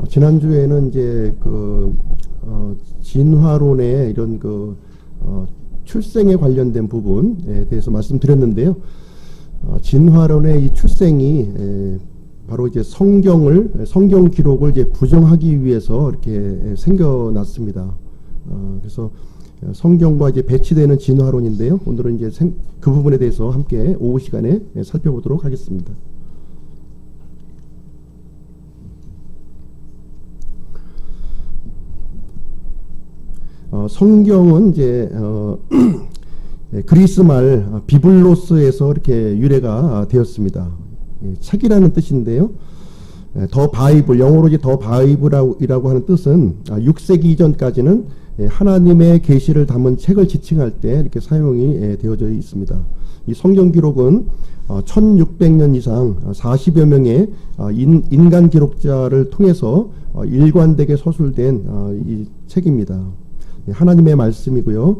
지난주에는 이제 진화론의 이런 출생에 관련된 부분에 대해서 말씀드렸는데요. 진화론의 이 출생이 바로 이제 성경 기록을 이제 부정하기 위해서 이렇게 생겨났습니다. 그래서 성경과 이제 배치되는 진화론인데요. 오늘은 이제 그 부분에 대해서 함께 오후 시간에 살펴보도록 하겠습니다. 성경은 이제 그리스 말 비블로스에서 이렇게 유래가 되었습니다. 책이라는 뜻인데요. 더 바이블, 영어로 이제 더 바이블이라고 하는 뜻은 6세기 이전까지는 하나님의 계시를 담은 책을 지칭할 때 이렇게 사용이 되어져 있습니다. 이 성경 기록은 1600년 이상 40여 명의 인간 기록자를 통해서 일관되게 서술된 이 책입니다. 하나님의 말씀이고요.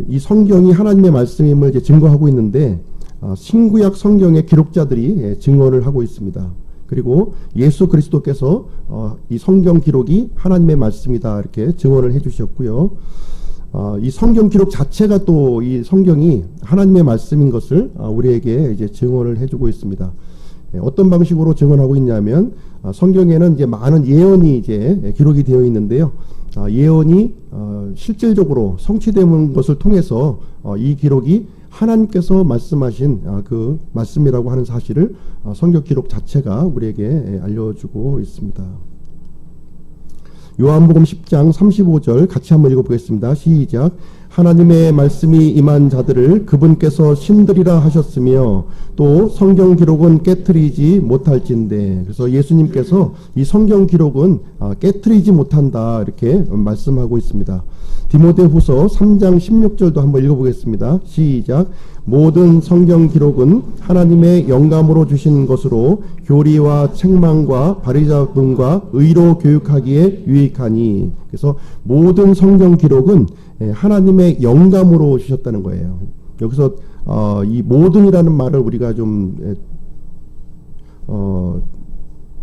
이 성경이 하나님의 말씀임을 이제 증거하고 있는데 신구약 성경의 기록자들이 증언을 하고 있습니다. 그리고 예수 그리스도께서 이 성경 기록이 하나님의 말씀이다 이렇게 증언을 해주셨고요. 이 성경 기록 자체가 또 이 성경이 하나님의 말씀인 것을 우리에게 이제 증언을 해주고 있습니다. 어떤 방식으로 증언하고 있냐면 성경에는 이제 많은 예언이 이제 기록이 되어 있는데요. 예언이 실질적으로 성취되는 것을 통해서 이 기록이 하나님께서 말씀하신 그 말씀이라고 하는 사실을 성경 기록 자체가 우리에게 알려주고 있습니다. 요한복음 10장 35절 같이 한번 읽어보겠습니다. 시작. 하나님의 말씀이 임한 자들을 그분께서 신들이라 하셨으며 또 성경 기록은 깨트리지 못할진대. 그래서 예수님께서 이 성경 기록은 깨트리지 못한다 이렇게 말씀하고 있습니다. 디모데후서 3장 16절도 한번 읽어보겠습니다. 시작. 모든 성경 기록은 하나님의 영감으로 주신 것으로 교리와 책망과 바리잡음과 의로 교육하기에 유익하니. 그래서 모든 성경 기록은 하나님의 영감으로 주셨다는 거예요. 여기서 이 모든이라는 말을 우리가 좀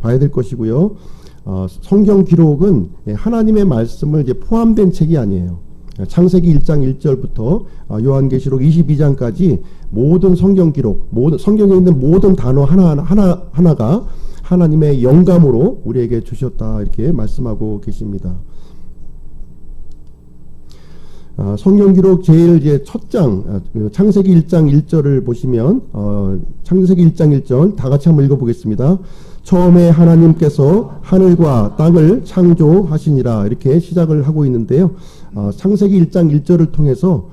봐야 될 것이고요. 성경 기록은 하나님의 말씀을 이제 포함된 책이 아니에요. 창세기 1장 1절부터 요한계시록 22장까지 모든 성경 기록, 성경에 있는 모든 단어 하나가 하나님의 영감으로 우리에게 주셨다 이렇게 말씀하고 계십니다. 성경 기록 제일 이제 첫 장 창세기 1장 1절을 보시면 창세기 1장 1절 다 같이 한번 읽어보겠습니다. 처음에 하나님께서 하늘과 땅을 창조하시니라 이렇게 시작을 하고 있는데요. 창세기 1장 1절을 통해서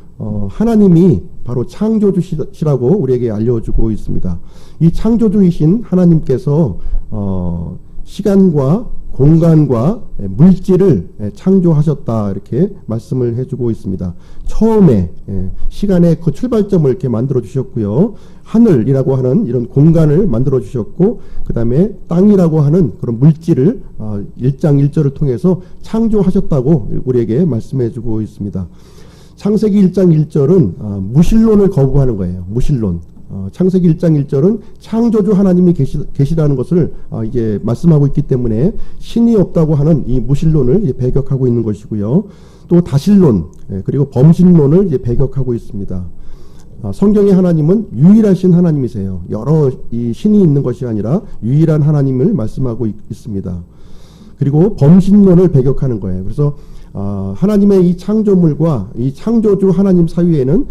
하나님이 바로 창조주시라고 우리에게 알려주고 있습니다. 이 창조주이신 하나님께서 시간과 공간과 물질을 창조하셨다 이렇게 말씀을 해주고 있습니다. 처음에 시간의 그 출발점을 이렇게 만들어 주셨고요. 하늘이라고 하는 이런 공간을 만들어 주셨고, 그 다음에 땅이라고 하는 그런 물질을 1장 1절을 통해서 창조하셨다고 우리에게 말씀해 주고 있습니다. 창세기 1장 1절은 무신론을 거부하는 거예요. 무신론. 창세기 1장 1절은 창조주 하나님이 계시라는 것을 이제 말씀하고 있기 때문에 신이 없다고 하는 이 무신론을 이제 배격하고 있는 것이고요. 또 다신론 그리고 범신론을 이제 배격하고 있습니다. 성경의 하나님은 유일하신 하나님이세요. 여러 이 신이 있는 것이 아니라 유일한 하나님을 말씀하고 있습니다. 그리고 범신론을 배격하는 거예요. 그래서 하나님의 이 창조물과 이 창조주 하나님 사이에는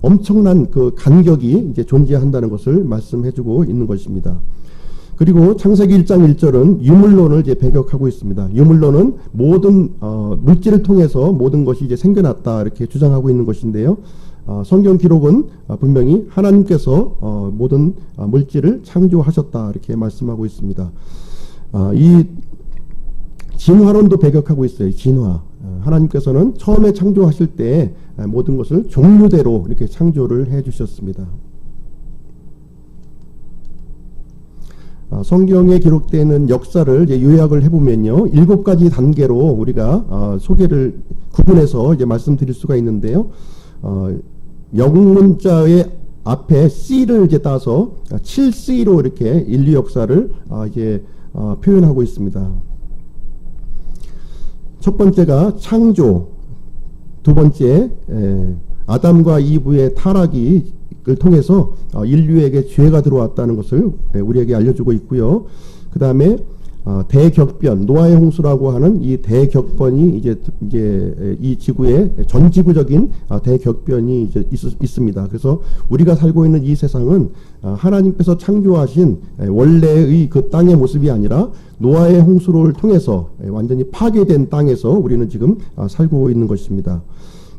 엄청난 그 간격이 이제 존재한다는 것을 말씀해주고 있는 것입니다. 그리고 창세기 1장 1절은 유물론을 이제 배격하고 있습니다. 유물론은 모든 물질을 통해서 모든 것이 이제 생겨났다 이렇게 주장하고 있는 것인데요. 성경 기록은 분명히 하나님께서 모든 물질을 창조하셨다 이렇게 말씀하고 있습니다. 이 진화론도 배격하고 있어요. 진화. 하나님께서는 처음에 창조하실 때 모든 것을 종류대로 이렇게 창조를 해 주셨습니다. 성경에 기록되는 역사를 이제 요약을 해보면요, 7가지 단계로 우리가 소개를 구분해서 이제 말씀드릴 수가 있는데요. 영문자의 앞에 C를 이제 따서 7C로 이렇게 인류 역사를 이제 표현하고 있습니다. 첫 번째가 창조, 두 번째 아담과 이브의 타락을 통해서 인류에게 죄가 들어왔다는 것을 우리에게 알려주고 있고요. 그 다음에 대격변, 노아의 홍수라고 하는 이 대격변이 이제 이 지구의 전 지구적인 대격변이 이제 있습니다. 그래서 우리가 살고 있는 이 세상은 하나님께서 창조하신 원래의 그 땅의 모습이 아니라 노아의 홍수를 통해서 완전히 파괴된 땅에서 우리는 지금 살고 있는 것입니다.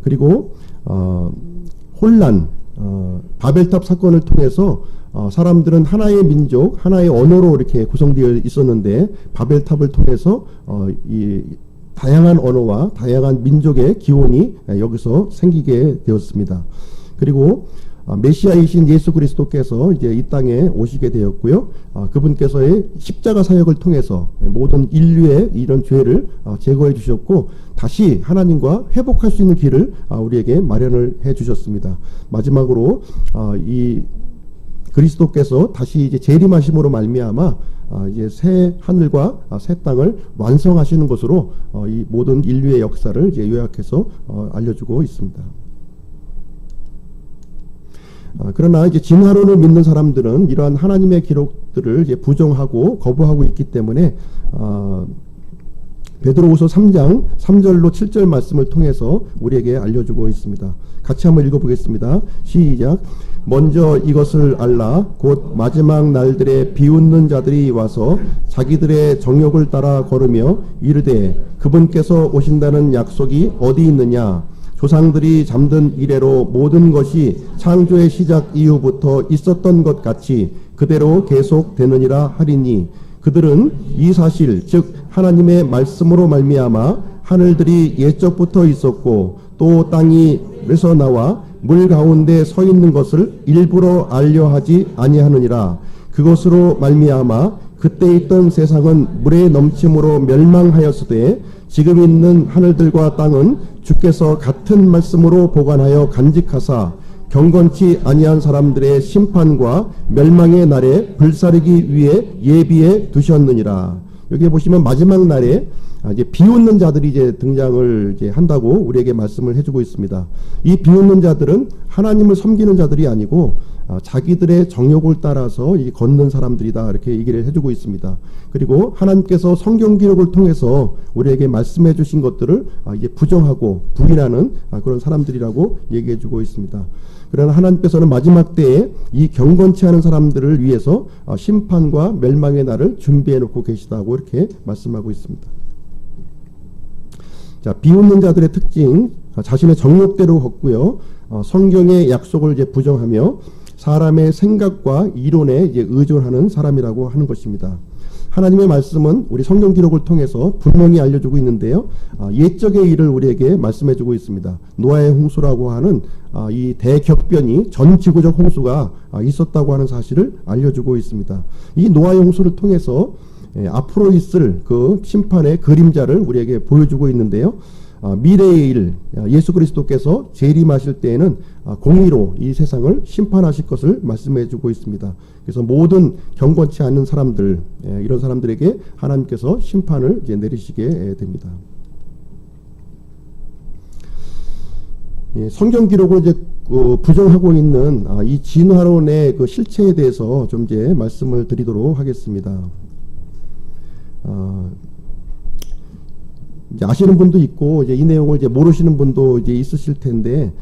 그리고 혼란, 바벨탑 사건을 통해서 사람들은 하나의 민족, 하나의 언어로 이렇게 구성되어 있었는데 바벨탑을 통해서 이 다양한 언어와 다양한 민족의 기원이 여기서 생기게 되었습니다. 그리고 메시아이신 예수 그리스도께서 이제 이 땅에 오시게 되었고요. 그분께서의 십자가 사역을 통해서 모든 인류의 이런 죄를 제거해 주셨고 다시 하나님과 회복할 수 있는 길을 우리에게 마련을 해 주셨습니다. 마지막으로 이 그리스도께서 다시 이제 재림하심으로 말미암아 이제 새 하늘과 새 땅을 완성하시는 것으로 이 모든 인류의 역사를 이제 요약해서 알려주고 있습니다. 그러나 이제 진화론을 믿는 사람들은 이러한 하나님의 기록들을 이제 부정하고 거부하고 있기 때문에 베드로후서 3장 3절로 7절 말씀을 통해서 우리에게 알려주고 있습니다. 같이 한번 읽어보겠습니다. 시작. 먼저 이것을 알라. 곧 마지막 날들에 비웃는 자들이 와서 자기들의 정욕을 따라 걸으며 이르되 그분께서 오신다는 약속이 어디 있느냐. 조상들이 잠든 이래로 모든 것이 창조의 시작 이후부터 있었던 것 같이 그대로 계속되느니라 하리니 그들은 이 사실 즉 하나님의 말씀으로 말미암아 하늘들이 옛적부터 있었고 또 땅이 에서 나와 물 가운데 서 있는 것을 일부러 알려하지 아니하느니라. 그것으로 말미암아 그때 있던 세상은 물의 넘침으로 멸망하였으되 지금 있는 하늘들과 땅은 주께서 같은 말씀으로 보관하여 간직하사 경건치 아니한 사람들의 심판과 멸망의 날에 불사르기 위해 예비해 두셨느니라. 여기 보시면 마지막 날에 이제 비웃는 자들이 이제 등장을 이제 한다고 우리에게 말씀을 해주고 있습니다. 이 비웃는 자들은 하나님을 섬기는 자들이 아니고 자기들의 정욕을 따라서 이 걷는 사람들이다 이렇게 얘기를 해주고 있습니다. 그리고 하나님께서 성경 기록을 통해서 우리에게 말씀해 주신 것들을 이제 부정하고 부인하는 그런 사람들이라고 얘기해주고 있습니다. 그러나 하나님께서는 마지막 때에 이 경건치 않은 사람들을 위해서 심판과 멸망의 날을 준비해 놓고 계시다고 이렇게 말씀하고 있습니다. 자, 비웃는 자들의 특징, 자신의 정욕대로 걷고요. 성경의 약속을 이제 부정하며 사람의 생각과 이론에 이제 의존하는 사람이라고 하는 것입니다. 하나님의 말씀은 우리 성경 기록을 통해서 분명히 알려주고 있는데요. 옛적의 일을 우리에게 말씀해주고 있습니다. 노아의 홍수라고 하는 이 대격변이 전 지구적 홍수가 있었다고 하는 사실을 알려주고 있습니다. 이 노아의 홍수를 통해서 앞으로 있을 그 심판의 그림자를 우리에게 보여주고 있는데요. 미래의 일, 예수 그리스도께서 재림하실 때에는 공의로 이 세상을 심판하실 것을 말씀해주고 있습니다. 그래서 모든 경건치 않은 사람들, 이런 사람들에게 하나님께서 심판을 이제 내리시게 됩니다. 성경 기록을 이제 부정하고 있는 이 진화론의 그 실체에 대해서 좀 이제 말씀을 드리도록 하겠습니다. 이제 아시는 분도 있고 이제 이 내용을 이제 모르시는 분도 이제 있으실 텐데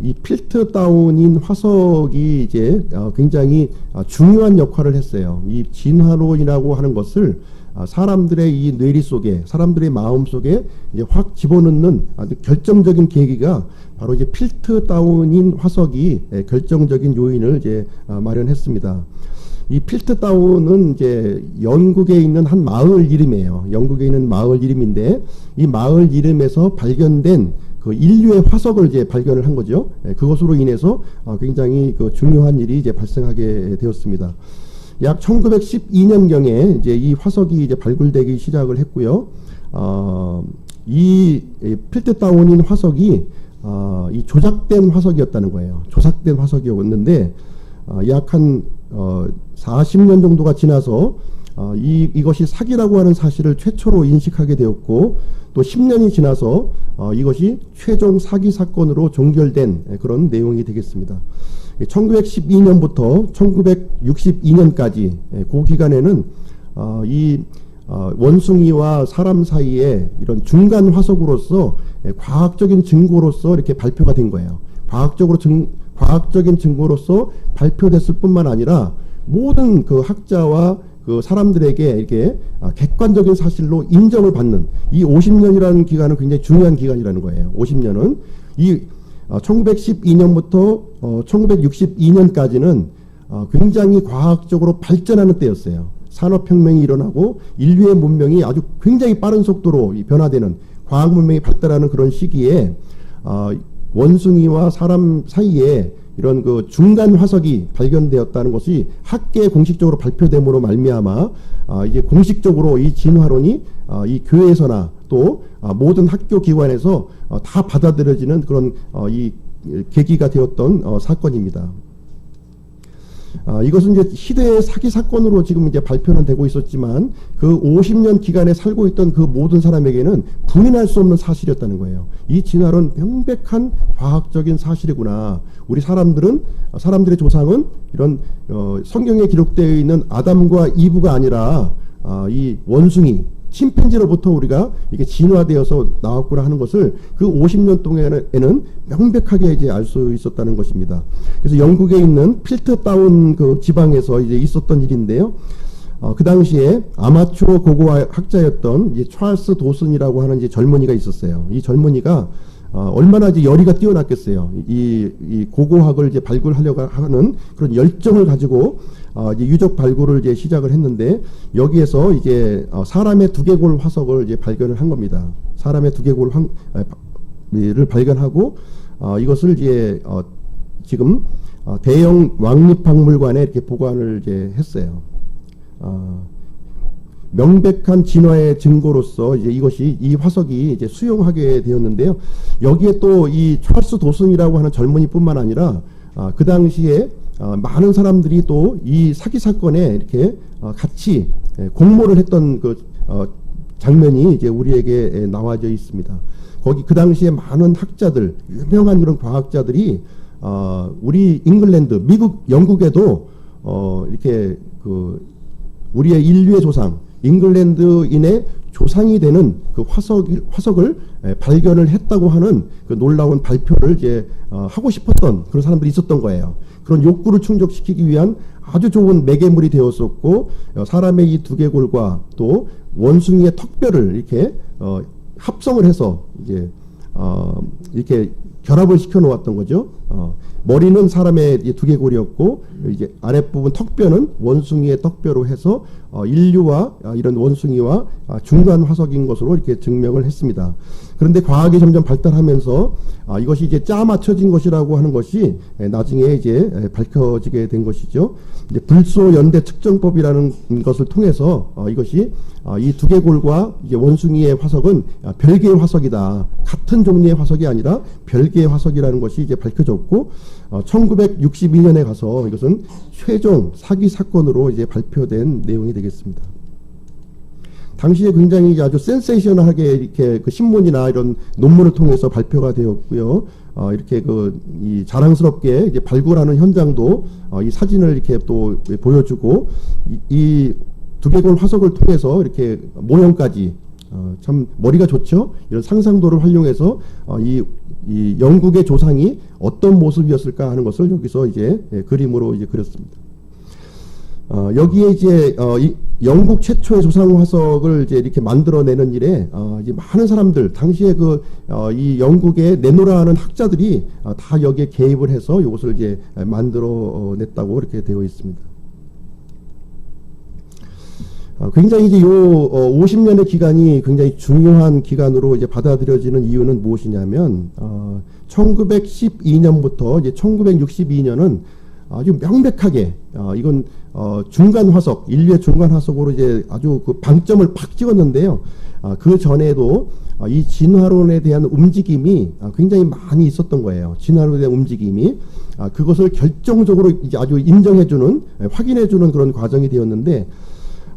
이 필트 다운인 화석이 이제 굉장히 중요한 역할을 했어요. 이 진화론이라고 하는 것을 사람들의 이 뇌리 속에, 사람들의 마음 속에 이제 확 집어넣는 아주 결정적인 계기가 바로 이제 필트 다운인 화석이 결정적인 요인을 이제 마련했습니다. 이 필트 다운은 이제 영국에 있는 한 마을 이름이에요. 영국에 있는 마을 이름인데 이 마을 이름에서 발견된 그 인류의 화석을 이제 발견을 한 거죠. 그것으로 인해서 굉장히 그 중요한 일이 이제 발생하게 되었습니다. 약 1912년경에 이제 이 화석이 이제 발굴되기 시작을 했고요. 이 필트 다운인 화석이 이 조작된 화석이었다는 거예요. 조작된 화석이었는데 약 한 40년 정도가 지나서 이것이 사기라고 하는 사실을 최초로 인식하게 되었고, 또 10년이 지나서 이것이 최종 사기 사건으로 종결된 그런 내용이 되겠습니다. 1912년부터 1962년까지 그 기간에는 이 원숭이와 사람 사이에 이런 중간 화석으로서 과학적인 증거로서 이렇게 발표가 된 거예요. 과학적인 증거로서 발표됐을 뿐만 아니라 모든 그 학자와 그 사람들에게 이렇게 객관적인 사실로 인정을 받는, 이 50년이라는 기간은 굉장히 중요한 기간이라는 거예요. 50년은 이 1912년부터 1962년까지는 굉장히 과학적으로 발전하는 때였어요. 산업혁명이 일어나고 인류의 문명이 아주 굉장히 빠른 속도로 변화되는, 과학 문명이 발달하는 그런 시기에 원숭이와 사람 사이에 이런 그 중간 화석이 발견되었다는 것이 학계에 공식적으로 발표됨으로 말미암아 이제 공식적으로 이 진화론이 이 교회에서나 또 모든 학교 기관에서 다 받아들여지는 그런 이 계기가 되었던 사건입니다. 이것은 이제 시대의 사기 사건으로 지금 이제 발표는 되고 있었지만, 그 50년 기간에 살고 있던 그 모든 사람에게는 부인할 수 없는 사실이었다는 거예요. 이 진화론 명백한 과학적인 사실이구나. 우리 사람들의 조상은 이런 성경에 기록되어 있는 아담과 이브가 아니라 이 원숭이, 침팬지로부터 우리가 이게 진화되어서 나왔구나 하는 것을 그 50년 동안에는 명백하게 이제 알 수 있었다는 것입니다. 그래서 영국에 있는 필터다운 그 지방에서 이제 있었던 일인데요. 그 당시에 아마추어 고고학자였던 이제 찰스 도슨이라고 하는 이제 젊은이가 있었어요. 이 젊은이가 얼마나 이제 열의가 뛰어났겠어요. 이 고고학을 이제 발굴하려고 하는 그런 열정을 가지고 이제 유적 발굴을 이제 시작을 했는데, 여기에서 이제 사람의 두개골 화석을 이제 발견을 한 겁니다. 사람의 두개골을 발견하고 이것을 이제 지금 대형 왕립박물관에 이렇게 보관을 이제 했어요. 명백한 진화의 증거로서 이제 이 화석이 이제 수용하게 되었는데요. 여기에 또 이 찰스 도슨이라고 하는 젊은이뿐만 아니라 그 당시에 많은 사람들이 또 이 사기 사건에 이렇게 같이 공모를 했던 그 장면이 이제 우리에게 나와져 있습니다. 거기 그 당시에 많은 학자들, 유명한 그런 과학자들이 우리 잉글랜드, 미국, 영국에도 이렇게 그 우리의 인류의 조상, 잉글랜드인의 조상이 되는 그 화석을 발견을 했다고 하는 그 놀라운 발표를 이제 하고 싶었던 그런 사람들이 있었던 거예요. 그런 욕구를 충족시키기 위한 아주 좋은 매개물이 되었었고, 사람의 이 두개골과 또 원숭이의 턱뼈를 이렇게 합성을 해서 이제 이렇게 결합을 시켜 놓았던 거죠. 머리는 사람의 두개골이었고, 이제 아랫부분 턱뼈는 원숭이의 턱뼈로 해서 인류와 이런 원숭이와 중간 화석인 것으로 이렇게 증명을 했습니다. 그런데 과학이 점점 발달하면서 이것이 이제 짜 맞춰진 것이라고 하는 것이 나중에 이제 밝혀지게 된 것이죠. 이제 불소 연대 측정법이라는 것을 통해서 이것이 이 두개골과 이제 원숭이의 화석은 별개의 화석이다. 같은 종류의 화석이 아니라 별개의 화석이라는 것이 이제 밝혀졌고, 1962년에 가서 이것은 최종 사기 사건으로 이제 발표된 내용이 되겠습니다. 당시에 굉장히 아주 센세이셔널하게 이렇게 그 신문이나 이런 논문을 통해서 발표가 되었고요. 이렇게 이 자랑스럽게 이제 발굴하는 현장도 이 사진을 이렇게 또 보여주고, 이 두개골 화석을 통해서 이렇게 모형까지 참 머리가 좋죠. 이런 상상도를 활용해서 이 영국의 조상이 어떤 모습이었을까 하는 것을 여기서 이제 그림으로 이제 그렸습니다. 여기에 이제 이 영국 최초의 조상 화석을 이제 이렇게 만들어내는 일에 이제 많은 사람들, 당시에 이 영국의 네노라는 학자들이 다 여기에 개입을 해서 이것을 이제 만들어냈다고 이렇게 되어 있습니다. 굉장히 이제 50년의 기간이 굉장히 중요한 기간으로 이제 받아들여지는 이유는 무엇이냐면, 1912년부터 이제 1962년은 아주 명백하게 이건 중간 화석, 인류의 중간 화석으로 이제 아주 그 방점을 팍 찍었는데요. 그 전에도 이 진화론에 대한 움직임이 굉장히 많이 있었던 거예요. 진화론에 대한 움직임이 그것을 결정적으로 이제 아주 인정해주는, 확인해주는 그런 과정이 되었는데,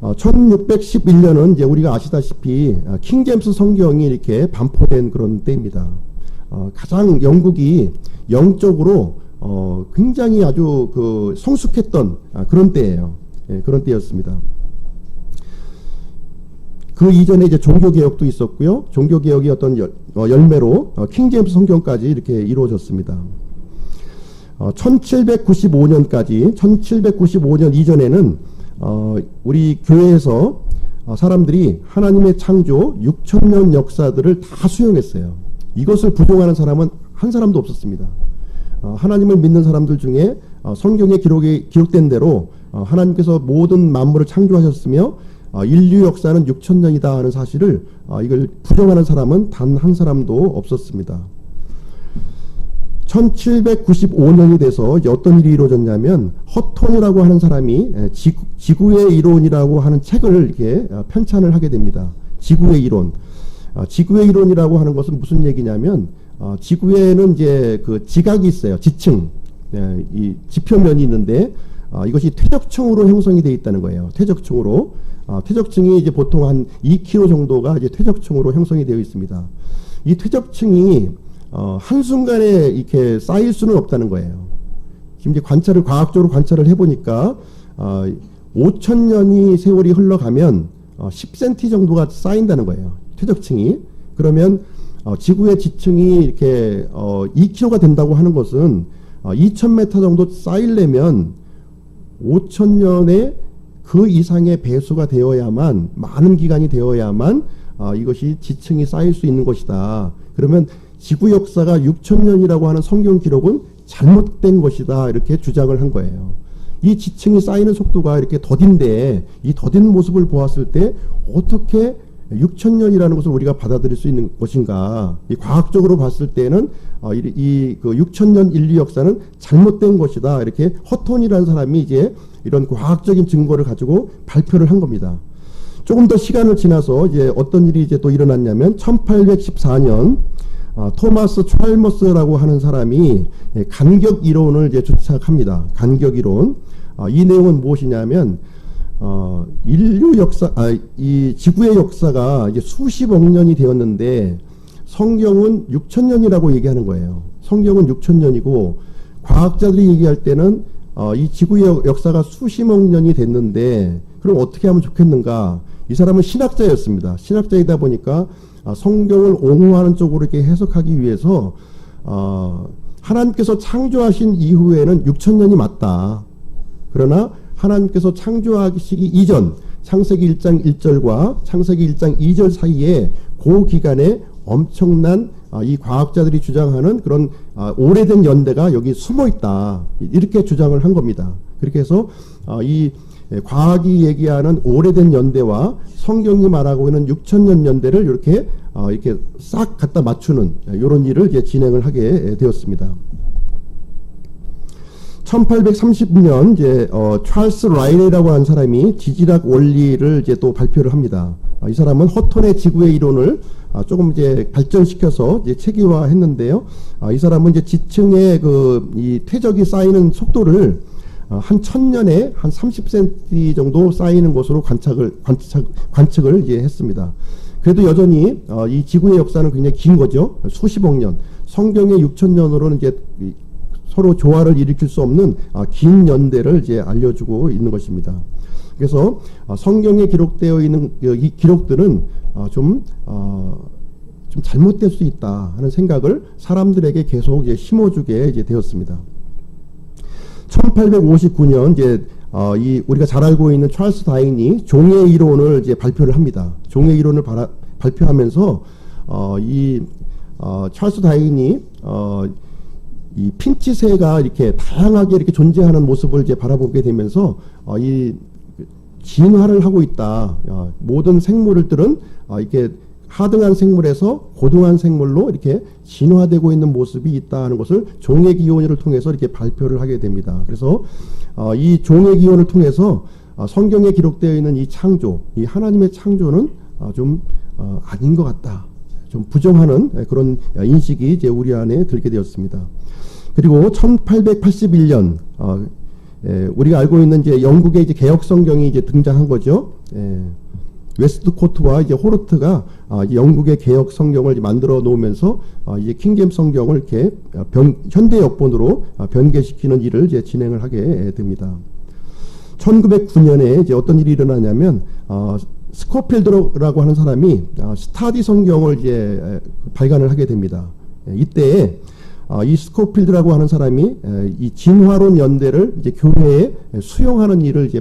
1611년은 이제 우리가 아시다시피 킹제임스 성경이 이렇게 반포된 그런 때입니다. 가장 영국이 영적으로 굉장히 아주 그 성숙했던 그런 때예요. 예, 그런 때였습니다. 그 이전에 이제 종교개혁도 있었고요. 종교개혁이 어떤 열매로 킹제임스 성경까지 이렇게 이루어졌습니다. 1795년 이전에는 우리 교회에서 사람들이 하나님의 창조 6,000년 역사들을 다 수용했어요. 이것을 부정하는 사람은 한 사람도 없었습니다. 하나님을 믿는 사람들 중에 성경에 기록된 대로 하나님께서 모든 만물을 창조하셨으며 인류 역사는 6,000년이다 하는 사실을 이걸 부정하는 사람은 단 한 사람도 없었습니다. 1795년이 돼서 어떤 일이 이루어졌냐면 허톤이라고 하는 사람이 지구의 이론이라고 하는 책을 이렇게 편찬을 하게 됩니다. 지구의 이론. 지구의 이론이라고 하는 것은 무슨 얘기냐면 지구에는 이제 그 지각이 있어요. 지층. 이 지표면이 있는데 이것이 퇴적층으로 형성이 되어 있다는 거예요. 퇴적층으로. 퇴적층이 이제 보통 한 2km 정도가 이제 퇴적층으로 형성이 되어 있습니다. 이 퇴적층이 한순간에 이렇게 쌓일 수는 없다는 거예요. 지금 이제 과학적으로 관찰을 해보니까 5,000년이 세월이 흘러가면 10cm 정도가 쌓인다는 거예요. 퇴적층이. 그러면 지구의 지층이 이렇게 2km가 된다고 하는 것은 2,000m 정도 쌓이려면 5,000년의 그 이상의 배수가 되어야만, 많은 기간이 되어야만 이것이 지층이 쌓일 수 있는 것이다. 그러면 지구 역사가 6,000년이라고 하는 성경 기록은 잘못된 것이다. 이렇게 주장을 한 거예요. 이 지층이 쌓이는 속도가 이렇게 더딘데 이 더딘 모습을 보았을 때 어떻게 6,000년이라는 것을 우리가 받아들일 수 있는 것인가. 이 과학적으로 봤을 때는 그 6,000년 인류 역사는 잘못된 것이다. 이렇게 허톤이라는 사람이 이제 이런 과학적인 증거를 가지고 발표를 한 겁니다. 조금 더 시간을 지나서 이제 어떤 일이 이제 또 일어났냐면 1814년 토마스 찰머스라고 하는 사람이 간격 이론을 이제 주창합니다. 간격 이론. 이 내용은 무엇이냐면 인류 역사, 이 지구의 역사가 이제 수십억 년이 되었는데 성경은 6,000년이라고 얘기하는 거예요. 성경은 6,000년이고 과학자들이 얘기할 때는 이 지구의 역사가 수십억 년이 됐는데 그럼 어떻게 하면 좋겠는가? 이 사람은 신학자였습니다. 신학자이다 보니까 성경을 옹호하는 쪽으로 이렇게 해석하기 위해서 하나님께서 창조하신 이후에는 6,000년이 맞다. 그러나 하나님께서 창조하시기 이전 창세기 1장 1절과 창세기 1장 2절 사이에 그 기간에 엄청난 이 과학자들이 주장하는 그런 오래된 연대가 여기 숨어 있다. 이렇게 주장을 한 겁니다. 그렇게 해서 이 과학이 얘기하는 오래된 연대와 성경이 말하고 있는 6,000년 연대를 이렇게 싹 갖다 맞추는 이런 일을 이제 진행을 하게 되었습니다. 1830년 이제 찰스 라일리라고 하는 사람이 지질학 원리를 이제 또 발표를 합니다. 이 사람은 허톤의 지구의 이론을 조금 이제 발전시켜서 이제 체계화했는데요. 이 사람은 이제 지층의 이 퇴적이 쌓이는 속도를 한 1,000년에 한 30cm 정도 쌓이는 것으로 관측을 이제 했습니다. 그래도 여전히 이 지구의 역사는 굉장히 긴 거죠. 수십억 년. 성경의 6,000년으로는 이제 서로 조화를 일으킬 수 없는 긴 연대를 이제 알려주고 있는 것입니다. 그래서 성경에 기록되어 있는 이 기록들은 좀 잘못될 수 있다 하는 생각을 사람들에게 계속 이제 심어주게 이제 되었습니다. 1859년 이제 우리가 잘 알고 있는 찰스 다윈이 종의 이론을 이제 발표를 합니다. 종의 이론을 발표하면서 찰스 다윈이 이 핀치새가 이렇게 다양하게 이렇게 존재하는 모습을 이제 바라보게 되면서 이 진화를 하고 있다. 모든 생물들은 이렇게 하등한 생물에서 고등한 생물로 이렇게 진화되고 있는 모습이 있다 하는 것을 종의 기원을 통해서 이렇게 발표를 하게 됩니다. 그래서 이 종의 기원을 통해서 성경에 기록되어 있는 이 창조, 이 하나님의 창조는 좀 아닌 것 같다. 좀 부정하는 그런 인식이 이제 우리 안에 들게 되었습니다. 그리고 1881년 우리가 알고 있는 이제 영국의 이제 개혁 성경이 이제 등장한 거죠. 웨스트코트와 이제 호르트가 영국의 개혁 성경을 만들어 놓으면서 이제 킹제임스 성경을 이렇게 현대 역본으로 변개시키는 일을 이제 진행을 하게 됩니다. 1909년에 이제 어떤 일이 일어나냐면 스코필드라고 하는 사람이 스타디 성경을 이제 발간을 하게 됩니다. 이때 이 스코필드라고 하는 사람이 이 진화론 연대를 이제 교회에 수용하는 일을 이제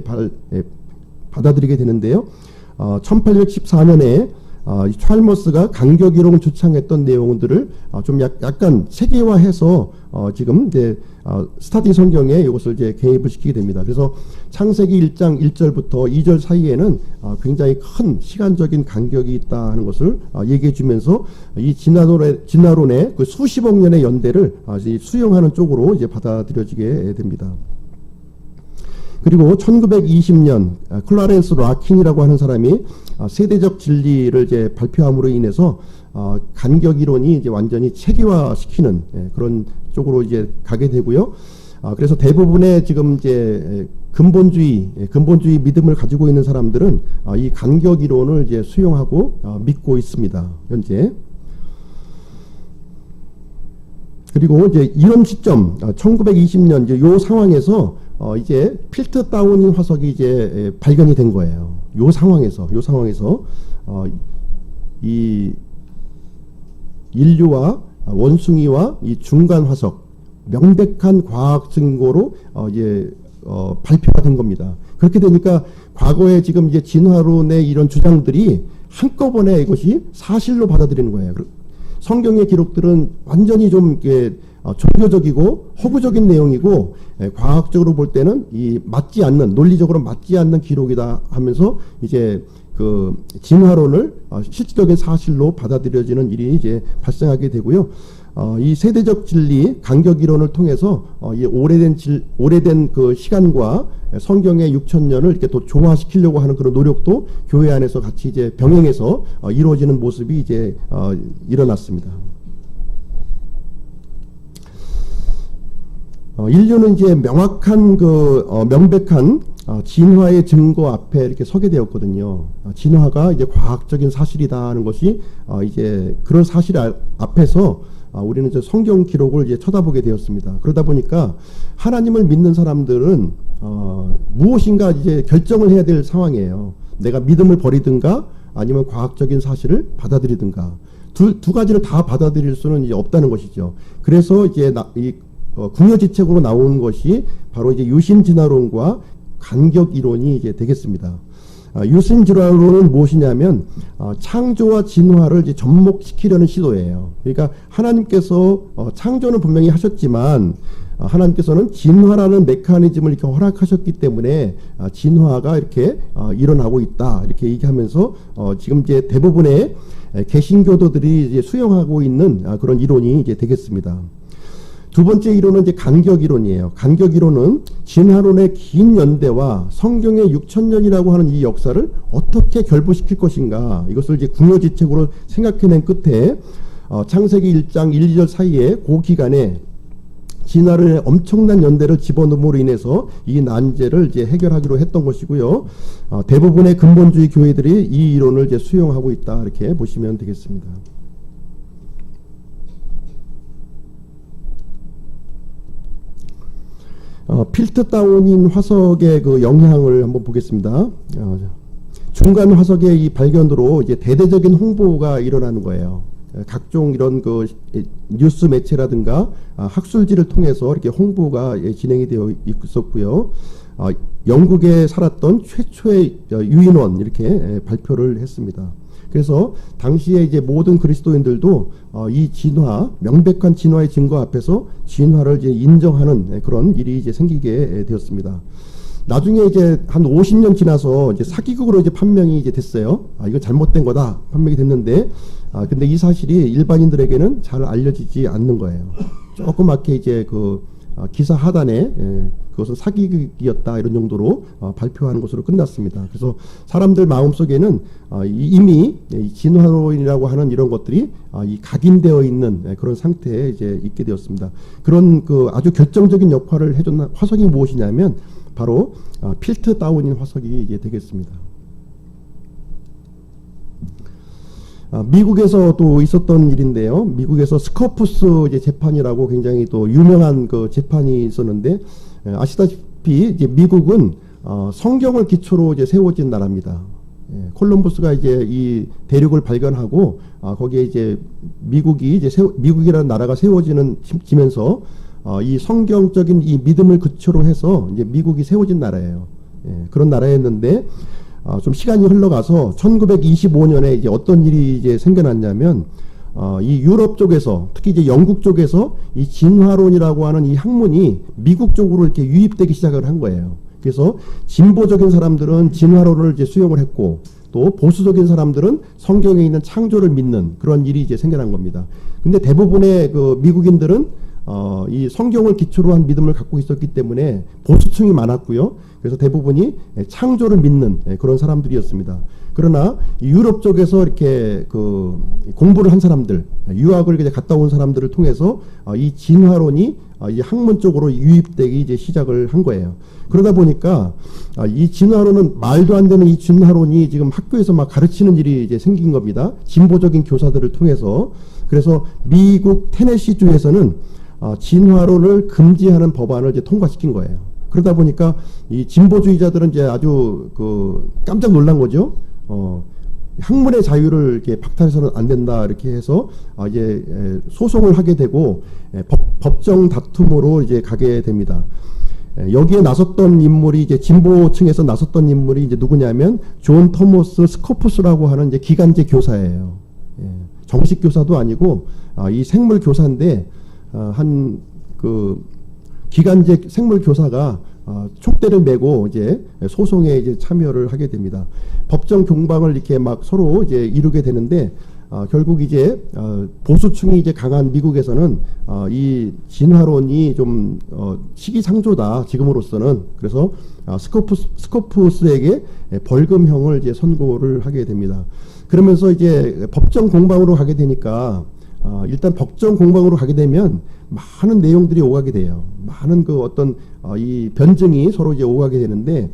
받아들이게 되는데요. 1814년에 찰머스가 간격이론을 주창했던 내용들을 좀 약간 세계화해서 지금 이제 스타디 성경에 이것을 이제 개입을 시키게 됩니다. 그래서 창세기 1장 1절부터 2절 사이에는 굉장히 큰 시간적인 간격이 있다는 것을 얘기해 주면서 이 진화론의 그 수십억 년의 연대를 수용하는 쪽으로 이제 받아들여지게 됩니다. 그리고 1920년 클라렌스 라킨이라고 하는 사람이 세대적 진리를 이제 발표함으로 인해서 간격 이론이 이제 완전히 체계화시키는 그런 쪽으로 이제 가게 되고요. 그래서 대부분의 지금 이제 근본주의 믿음을 가지고 있는 사람들은 이 간격 이론을 이제 수용하고 믿고 있습니다. 현재. 그리고 이제 이런 시점 1920년 이제 요 상황에서 이제 필트 다운인 화석이 이제 발견이 된 거예요. 요 상황에서 이 인류와 원숭이와 이 중간 화석 명백한 과학 증거로 이제 발표가 된 겁니다. 그렇게 되니까 과거에 지금 이제 진화론의 이런 주장들이 한꺼번에 이것이 사실로 받아들이는 거예요. 성경의 기록들은 완전히 좀 이게 종교적이고 허구적인 내용이고 과학적으로 볼 때는 이 맞지 않는 논리적으로 맞지 않는 기록이다 하면서 이제 그 진화론을 실질적인 사실로 받아들여지는 일이 이제 발생하게 되고요. 이 세대적 진리 간격 이론을 통해서 이 오래된 그 시간과 성경의 6,000년을 이렇게 또 조화시키려고 하는 그런 노력도 교회 안에서 같이 이제 병행해서 이루어지는 모습이 이제 일어났습니다. 인류는 이제 명확한 명백한 진화의 증거 앞에 이렇게 서게 되었거든요. 진화가 이제 과학적인 사실이다 하는 것이 이제 그런 사실 앞에서 우리는 이제 성경 기록을 이제 쳐다보게 되었습니다. 그러다 보니까 하나님을 믿는 사람들은 무엇인가 이제 결정을 해야 될 상황이에요. 내가 믿음을 버리든가 아니면 과학적인 사실을 받아들이든가 두 가지를 다 받아들일 수는 이제 없다는 것이죠. 그래서 이제 궁여지책으로 나온 것이 바로 이제 유신진화론과 간격 이론이 이제 되겠습니다. 유신진화론은 무엇이냐면 창조와 진화를 이제 접목시키려는 시도예요. 그러니까 하나님께서 창조는 분명히 하셨지만 하나님께서는 진화라는 메커니즘을 이렇게 허락하셨기 때문에 진화가 이렇게 일어나고 있다 이렇게 얘기하면서 지금 이제 대부분의 개신교도들이 이제 수용하고 있는 그런 이론이 이제 되겠습니다. 두 번째 이론은 이제 간격 이론이에요. 간격 이론은 진화론의 긴 연대와 성경의 6,000년이라고 하는 이 역사를 어떻게 결부시킬 것인가 이것을 이제 궁여지책으로 생각해낸 끝에 창세기 1장 1, 2절 사이에 그 기간에 진화론의 엄청난 연대를 집어넣음으로 인해서 이 난제를 이제 해결하기로 했던 것이고요. 대부분의 근본주의 교회들이 이 이론을 이제 수용하고 있다 이렇게 보시면 되겠습니다. 필트 다운인 화석의 그 영향을 한번 보겠습니다. 중간 화석의 이 발견으로 이제 대대적인 홍보가 일어나는 거예요. 각종 이런 그 뉴스 매체라든가 학술지를 통해서 이렇게 홍보가 진행이 되어 있었고요. 영국에 살았던 최초의 유인원 이렇게 발표를 했습니다. 그래서 당시에 이제 모든 그리스도인들도 이 명백한 진화의 증거 앞에서 진화를 이제 인정하는 그런 일이 이제 생기게 되었습니다. 나중에 이제 한 50년 지나서 이제 사기극으로 이제 판명이 이제 됐어요. 이거 잘못된 거다 판명이 됐는데, 근데 이 사실이 일반인들에게는 잘 알려지지 않는 거예요. 조그맣게 이제 그 기사 하단에 그것은 사기극이었다 이런 정도로 발표하는 것으로 끝났습니다. 그래서 사람들 마음속에는 이미 진화론이라고 하는 이런 것들이 각인되어 있는 그런 상태에 이제 있게 되었습니다. 그런 그 아주 결정적인 역할을 해준 화석이 무엇이냐면 바로 필트 다운인 화석이 이제 되겠습니다. 미국에서 또 있었던 일인데요. 미국에서 스커푸스 이제 재판이라고 굉장히 또 유명한 그 재판이 있었는데, 아시다시피 이제 미국은 성경을 기초로 이제 세워진 나라입니다. 콜럼버스가 이제 이 대륙을 발견하고 거기에 이제 미국이라는 나라가 세워지면서 이 성경적인 이 믿음을 기초로 해서 이제 미국이 세워진 나라예요. 그런 나라였는데 좀 시간이 흘러가서 1925년에 이제 어떤 일이 이제 생겨났냐면 이 유럽 쪽에서 특히 이제 영국 쪽에서 이 진화론이라고 하는 이 학문이 미국 쪽으로 이렇게 유입되기 시작을 한 거예요. 그래서 진보적인 사람들은 진화론을 이제 수용을 했고 또 보수적인 사람들은 성경에 있는 창조를 믿는 그런 일이 이제 생겨난 겁니다. 근데 대부분의 그 미국인들은 이 성경을 기초로 한 믿음을 갖고 있었기 때문에 보수층이 많았고요. 그래서 대부분이 창조를 믿는 그런 사람들이었습니다. 그러나 유럽 쪽에서 이렇게 그 공부를 한 사람들, 유학을 이제 갔다 온 사람들을 통해서 이 진화론이 이 학문 쪽으로 유입되기 이제 시작을 한 거예요. 그러다 보니까 이 진화론은 말도 안 되는 이 진화론이 지금 학교에서 막 가르치는 일이 이제 생긴 겁니다. 진보적인 교사들을 통해서. 그래서 미국 테네시주에서는 진화론을 금지하는 법안을 이제 통과시킨 거예요. 그러다 보니까 이 진보주의자들은 이제 아주 그 깜짝 놀란 거죠. 학문의 자유를 이렇게 박탈해서는 안 된다 이렇게 해서 이제 소송을 하게 되고 법정 다툼으로 이제 가게 됩니다. 여기에 나섰던 인물이 이제 진보층에서 나섰던 인물이 이제 누구냐면 존 토머스 스코푸스라고 하는 이제 기간제 교사예요. 정식 교사도 아니고 이 생물 교사인데 한 그 기간제 생물 교사가 촉대를 메고 이제 소송에 이제 참여를 하게 됩니다. 법정 공방을 이렇게 막 서로 이제 이루게 되는데 결국 이제 보수층이 이제 강한 미국에서는 이 진화론이 좀 시기상조다 지금으로서는. 그래서 스코푸스에게 벌금형을 이제 선고를 하게 됩니다. 그러면서 이제 법정 공방으로 가게 되니까 일단 법정 공방으로 가게 되면 많은 내용들이 오가게 돼요. 많은 그 어떤 이 변증이 서로 이제 오가게 되는데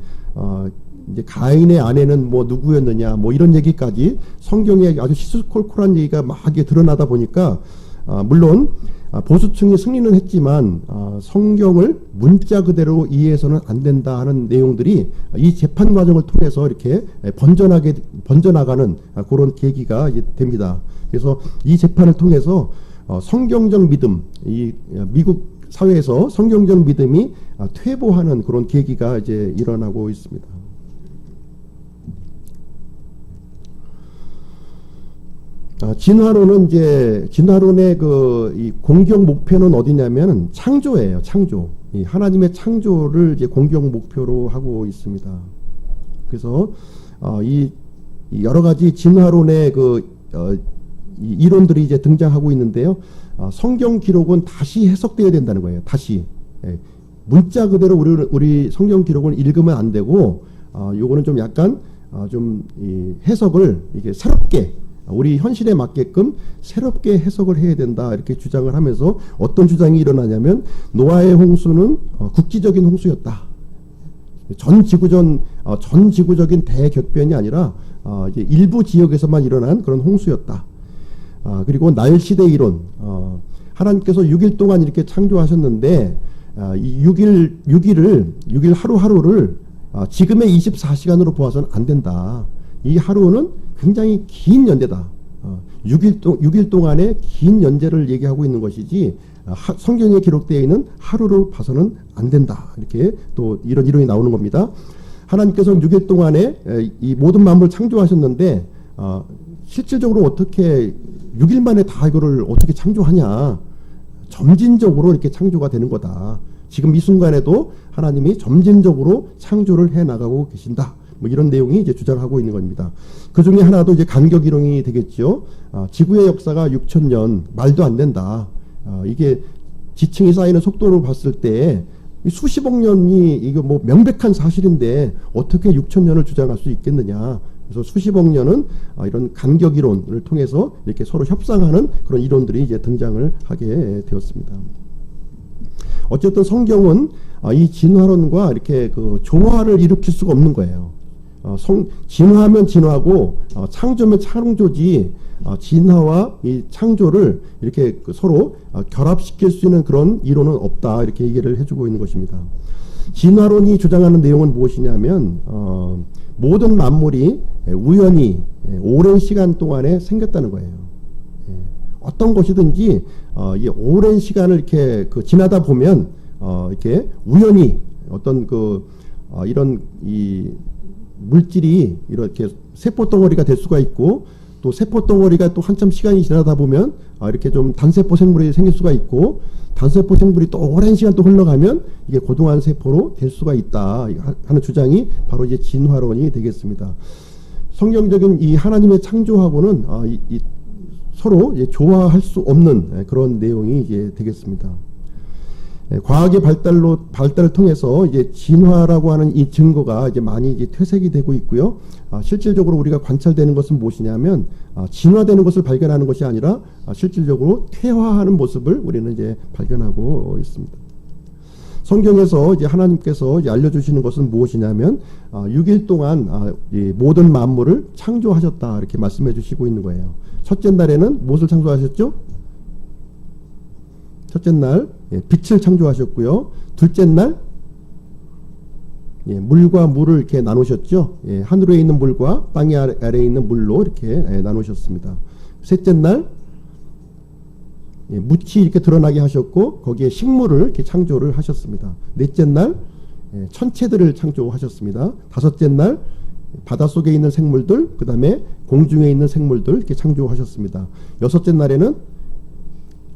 이제 가인의 아내는 뭐 누구였느냐 뭐 이런 얘기까지 성경에 아주 시시콜콜한 얘기가 막 이게 드러나다 보니까 물론 보수층이 승리는 했지만 성경을 문자 그대로 이해해서는 안 된다 하는 내용들이 이 재판 과정을 통해서 이렇게 번져나가는 그런 계기가 이제 됩니다. 그래서 이 재판을 통해서 성경적 믿음, 이 미국 사회에서 성경적 믿음이 퇴보하는 그런 계기가 이제 일어나고 있습니다. 진화론의 이 공격 목표는 어디냐면 창조예요. 창조. 이 하나님의 창조를 이제 공격 목표로 하고 있습니다. 그래서 이 여러 가지 진화론의 이 이론들이 이제 등장하고 있는데요. 성경 기록은 다시 해석되어야 된다는 거예요. 다시. 문자 그대로 우리 성경 기록은 읽으면 안 되고, 요거는 좀 약간, 이 해석을 이게 새롭게, 우리 현실에 맞게끔 새롭게 해석을 해야 된다. 이렇게 주장을 하면서 어떤 주장이 일어나냐면, 노아의 홍수는 국지적인 홍수였다. 전 지구적인 대격변이 아니라, 이제 일부 지역에서만 일어난 그런 홍수였다. 그리고 날시대 이론, 하나님께서 6일 동안 이렇게 창조하셨는데 이 6일 하루하루를 지금의 24시간으로 보아서는 안 된다. 이 하루는 굉장히 긴 연대다. 6일 동안의 긴 연대를 얘기하고 있는 것이지 성경에 기록되어 있는 하루로 봐서는 안 된다. 이렇게 또 이런 이론이 나오는 겁니다. 하나님께서는 6일 동안에 이 모든 만물을 창조하셨는데 실질적으로 어떻게 6일 만에 다 이거를 어떻게 창조하냐. 점진적으로 이렇게 창조가 되는 거다. 지금 이 순간에도 하나님이 점진적으로 창조를 해 나가고 계신다. 뭐 이런 내용이 이제 주장하고 있는 겁니다. 그 중에 하나도 이제 간격 이론이 되겠죠. 지구의 역사가 6,000년, 말도 안 된다. 이게 지층이 쌓이는 속도로 봤을 때 수십억 년이 이거 뭐 명백한 사실인데 어떻게 6,000년을 주장할 수 있겠느냐. 그래서 수십억 년은 이런 간격 이론을 통해서 이렇게 서로 협상하는 그런 이론들이 이제 등장을 하게 되었습니다. 어쨌든 성경은 이 진화론과 이렇게 그 조화를 일으킬 수가 없는 거예요. 진화하면 진화고 창조면 창조지 진화와 이 창조를 이렇게 서로 결합시킬 수 있는 그런 이론은 없다 이렇게 얘기를 해주고 있는 것입니다. 진화론이 주장하는 내용은 무엇이냐면 모든 만물이 우연히 오랜 시간 동안에 생겼다는 거예요. 어떤 것이든지 이 오랜 시간을 이렇게 지나다 보면 이렇게 우연히 어떤 이런 이 물질이 이렇게 세포 덩어리가 될 수가 있고 또 세포 덩어리가 또 한참 시간이 지나다 보면 이렇게 좀 단세포 생물이 생길 수가 있고 단세포 생물이 또 오랜 시간 또 흘러가면 이게 고등한 세포로 될 수가 있다 하는 주장이 바로 이제 진화론이 되겠습니다. 성경적인 이 하나님의 창조하고는 서로 조화할 수 없는 그런 내용이 이제 되겠습니다. 과학의 발달을 통해서 이제 진화라고 하는 이 증거가 이제 많이 이제 퇴색이 되고 있고요. 실질적으로 우리가 관찰되는 것은 무엇이냐면 진화되는 것을 발견하는 것이 아니라 실질적으로 퇴화하는 모습을 우리는 이제 발견하고 있습니다. 성경에서 이제 하나님께서 이제 알려주시는 것은 무엇이냐면 6일 동안 이 모든 만물을 창조하셨다 이렇게 말씀해 주시고 있는 거예요. 첫째 날에는 무엇을 창조하셨죠? 첫째 날 빛을 창조하셨고요. 둘째 날 물과 물을 이렇게 나누셨죠. 하늘에 있는 물과 땅 아래에 있는 물로 이렇게 나누셨습니다. 셋째 날 묻이 이렇게 드러나게 하셨고 거기에 식물을 이렇게 창조를 하셨습니다. 넷째 날 천체들을 창조하셨습니다. 다섯째 날 바닷속에 있는 생물들, 그 다음에 공중에 있는 생물들 이렇게 창조하셨습니다. 여섯째 날에는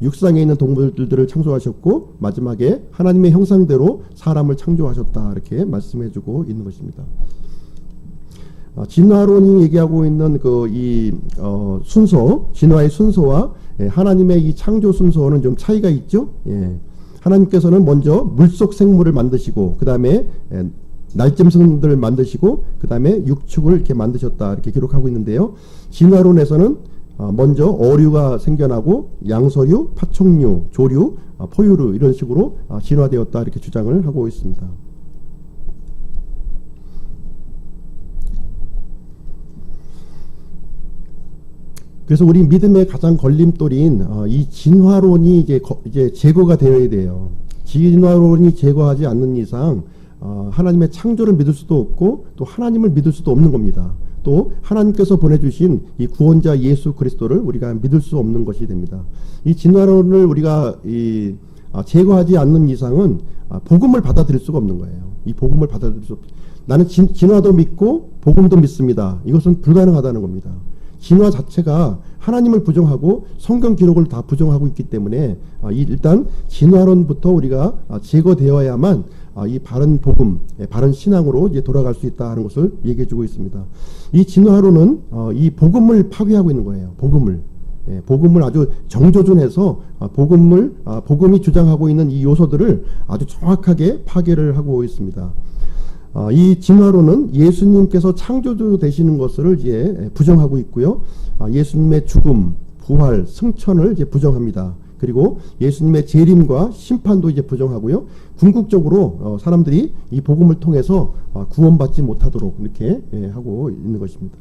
육상에 있는 동물들을 창조하셨고 마지막에 하나님의 형상대로 사람을 창조하셨다 이렇게 말씀해주고 있는 것입니다. 진화론이 얘기하고 있는 순서, 진화의 순서와 하나님의 이 창조 순서는 좀 차이가 있죠. 하나님께서는 먼저 물속 생물을 만드시고 그 다음에 날짐승들을 만드시고 그 다음에 육축을 이렇게 만드셨다 이렇게 기록하고 있는데요. 진화론에서는 먼저 어류가 생겨나고 양서류, 파충류, 조류, 포유류 이런 식으로 진화되었다 이렇게 주장을 하고 있습니다. 그래서 우리 믿음의 가장 걸림돌인 이 진화론이 이제 제거가 되어야 돼요. 진화론이 제거하지 않는 이상 하나님의 창조를 믿을 수도 없고 또 하나님을 믿을 수도 없는 겁니다. 또 하나님께서 보내주신 이 구원자 예수 그리스도를 우리가 믿을 수 없는 것이 됩니다. 이 진화론을 우리가 제거하지 않는 이상은 복음을 받아들일 수가 없는 거예요. 이 복음을 받아들일 수 나는 진화도 믿고 복음도 믿습니다. 이것은 불가능하다는 겁니다. 진화 자체가 하나님을 부정하고 성경 기록을 다 부정하고 있기 때문에 일단 진화론부터 우리가 제거되어야만 이 바른 복음, 바른 신앙으로 이제 돌아갈 수 있다는 것을 얘기해주고 있습니다. 이 진화론은 이 복음을 파괴하고 있는 거예요. 복음을 아주 정조준해서 복음이 주장하고 있는 이 요소들을 아주 정확하게 파괴를 하고 있습니다. 이 진화론은 예수님께서 창조주 되시는 것을 이제 부정하고 있고요. 예수님의 죽음, 부활, 승천을 이제 부정합니다. 그리고 예수님의 재림과 심판도 이제 부정하고요. 궁극적으로 사람들이 이 복음을 통해서 구원받지 못하도록 이렇게 하고 있는 것입니다.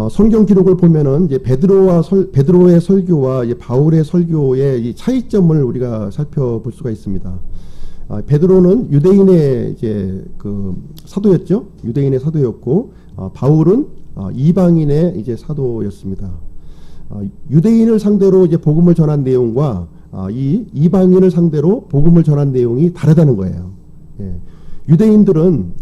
성경 기록을 보면은 이제 베드로의 설교와 이제 바울의 설교의 이 차이점을 우리가 살펴볼 수가 있습니다. 베드로는 유대인의 이제 사도였죠. 유대인의 사도였고 바울은 이방인의 이제 사도였습니다. 유대인을 상대로 이제 복음을 전한 내용과 이 이방인을 상대로 복음을 전한 내용이 다르다는 거예요. 유대인들은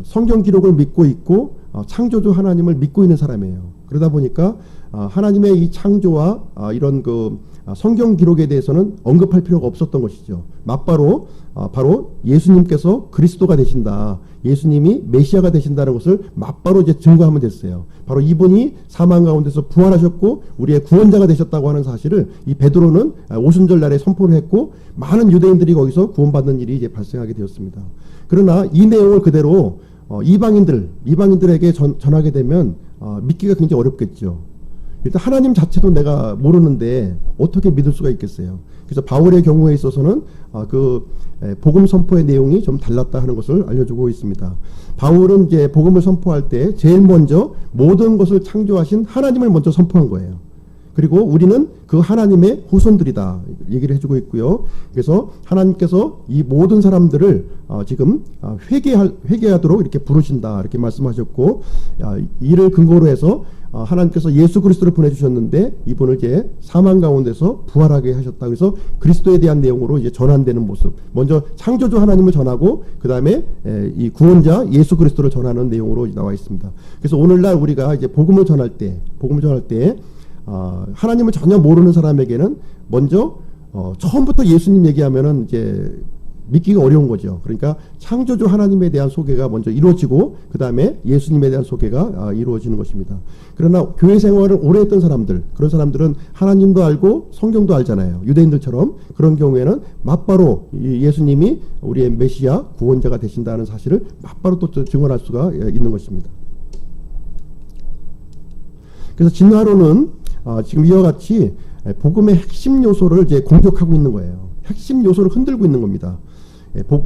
성경 기록을 믿고 있고 창조주 하나님을 믿고 있는 사람이에요. 그러다 보니까 하나님의 이 창조와 이런 성경 기록에 대해서는 언급할 필요가 없었던 것이죠. 맞바로 바로 예수님께서 그리스도가 되신다. 예수님이 메시아가 되신다는 것을 맞바로 이제 증거하면 됐어요. 바로 이분이 사망 가운데서 부활하셨고 우리의 구원자가 되셨다고 하는 사실을 이 베드로는 오순절 날에 선포를 했고 많은 유대인들이 거기서 구원받는 일이 이제 발생하게 되었습니다. 그러나 이 내용을 그대로 이방인들에게 전하게 되면 믿기가 굉장히 어렵겠죠. 일단 하나님 자체도 내가 모르는데 어떻게 믿을 수가 있겠어요. 그래서 바울의 경우에 있어서는 복음 선포의 내용이 좀 달랐다 하는 것을 알려주고 있습니다. 바울은 이제 복음을 선포할 때 제일 먼저 모든 것을 창조하신 하나님을 먼저 선포한 거예요. 그리고 우리는 그 하나님의 후손들이다 얘기를 해주고 있고요. 그래서 하나님께서 이 모든 사람들을 지금 회개하도록 이렇게 부르신다 이렇게 말씀하셨고, 이를 근거로 해서 하나님께서 예수 그리스도를 보내주셨는데 이분을 이제 사망 가운데서 부활하게 하셨다. 그래서 그리스도에 대한 내용으로 이제 전환되는 모습. 먼저 창조주 하나님을 전하고 그 다음에 이 구원자 예수 그리스도를 전하는 내용으로 나와 있습니다. 그래서 오늘날 우리가 이제 복음을 전할 때 하나님을 전혀 모르는 사람에게는 먼저 처음부터 예수님 얘기하면은 이제 믿기가 어려운 거죠. 그러니까 창조주 하나님에 대한 소개가 먼저 이루어지고 그 다음에 예수님에 대한 소개가 이루어지는 것입니다. 그러나 교회 생활을 오래 했던 사람들, 그런 사람들은 하나님도 알고 성경도 알잖아요. 유대인들처럼. 그런 경우에는 맞바로 예수님이 우리의 메시아 구원자가 되신다는 사실을 맞바로 또 증언할 수가 있는 것입니다. 그래서 진화론은 지금 이와 같이 복음의 핵심 요소를 이제 공격하고 있는 거예요. 핵심 요소를 흔들고 있는 겁니다.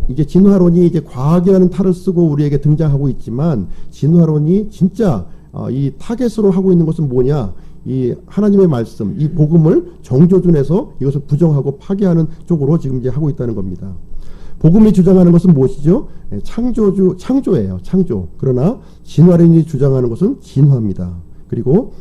이제 진화론이 이제 과학이라는 탈을 쓰고 우리에게 등장하고 있지만, 진화론이 진짜 이 타겟으로 하고 있는 것은 뭐냐? 이 하나님의 말씀, 이 복음을 정조준해서 이것을 부정하고 파괴하는 쪽으로 지금 이제 하고 있다는 겁니다. 복음이 주장하는 것은 무엇이죠? 창조예요. 창조. 그러나 진화론이 주장하는 것은 진화입니다. 그리고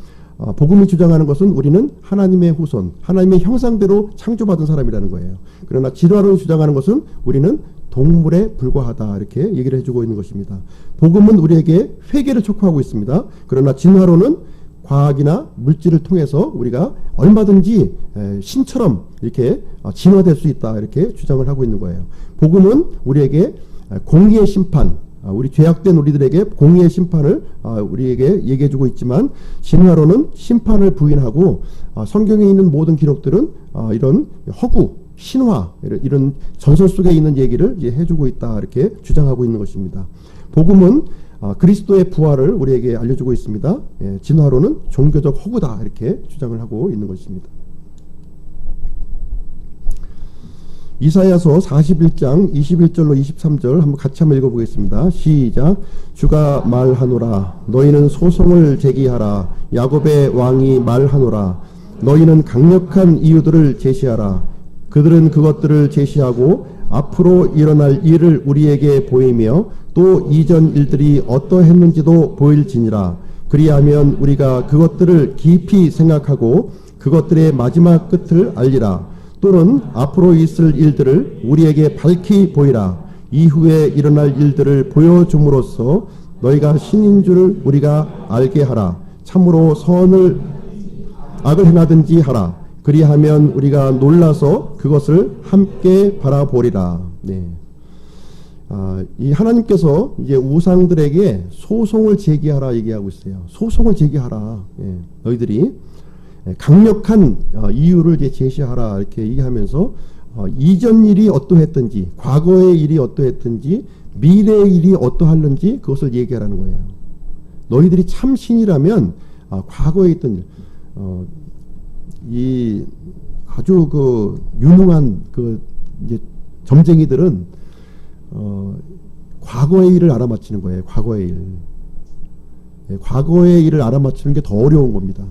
복음이 주장하는 것은 우리는 하나님의 후손, 하나님의 형상대로 창조받은 사람이라는 거예요. 그러나 진화론이 주장하는 것은 우리는 동물에 불과하다 이렇게 얘기를 해주고 있는 것입니다. 복음은 우리에게 회개를 촉구하고 있습니다. 그러나 진화론은 과학이나 물질을 통해서 우리가 얼마든지 신처럼 이렇게 진화될 수 있다 이렇게 주장을 하고 있는 거예요. 복음은 우리에게 공의의 심판, 우리 죄악된 우리들에게 공의의 심판을 우리에게 얘기해주고 있지만, 진화론은 심판을 부인하고 성경에 있는 모든 기록들은 이런 허구, 신화, 이런 전설 속에 있는 얘기를 이제 해주고 있다 이렇게 주장하고 있는 것입니다. 복음은 그리스도의 부활을 우리에게 알려주고 있습니다. 진화론은 종교적 허구다 이렇게 주장을 하고 있는 것입니다. 이사야서 41장 21절로 23절 한번 같이 한번 읽어보겠습니다. 시작. 주가 말하노라. 너희는 소송을 제기하라. 야곱의 왕이 말하노라. 너희는 강력한 이유들을 제시하라. 그들은 그것들을 제시하고 앞으로 일어날 일을 우리에게 보이며 또 이전 일들이 어떠했는지도 보일지니라. 그리하면 우리가 그것들을 깊이 생각하고 그것들의 마지막 끝을 알리라. 또는 앞으로 있을 일들을 우리에게 밝히 보이라. 이후에 일어날 일들을 보여줌으로써 너희가 신인 줄 우리가 알게 하라. 참으로 악을 행하든지 하라. 그리하면 우리가 놀라서 그것을 함께 바라보리라. 네. 이 하나님께서 이제 우상들에게 소송을 제기하라 얘기하고 있어요. 소송을 제기하라. 너희들이 강력한 이유를 이제 제시하라 이렇게 얘기하면서 이전 일이 어떠했든지, 과거의 일이 어떠했든지, 미래의 일이 어떠할는지 그것을 얘기하라는 거예요. 너희들이 참 신이라면 과거에 있던 일, 이 아주 유능한 이제 점쟁이들은 과거의 일을 알아맞히는 거예요. 과거의 일. 과거의 일을 알아맞히는 게 더 어려운 겁니다.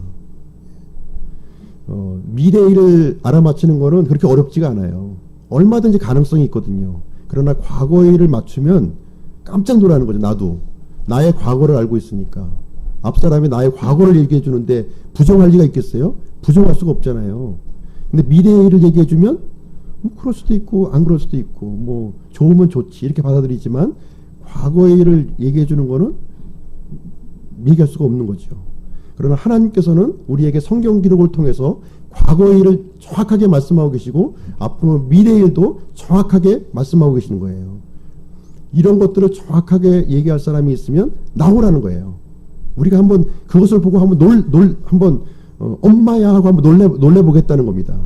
미래의 일을 알아맞히는 거는 그렇게 어렵지가 않아요. 얼마든지 가능성이 있거든요. 그러나 과거의 일을 맞추면 깜짝 놀라는 거죠. 나도 나의 과거를 알고 있으니까. 앞 사람이 나의 과거를 얘기해 주는데 부정할 리가 있겠어요? 부정할 수가 없잖아요. 근데 미래의 일을 얘기해 주면 그럴 수도 있고 안 그럴 수도 있고 좋으면 좋지 이렇게 받아들이지만, 과거의 일을 얘기해 주는 거는 얘기할 수가 없는 거죠. 그러나 하나님께서는 우리에게 성경 기록을 통해서 과거의 일을 정확하게 말씀하고 계시고 앞으로 미래의 일도 정확하게 말씀하고 계시는 거예요. 이런 것들을 정확하게 얘기할 사람이 있으면 나오라는 거예요. 우리가 한번 그것을 보고 한번 엄마야 하고 한번 놀래보겠다는 겁니다.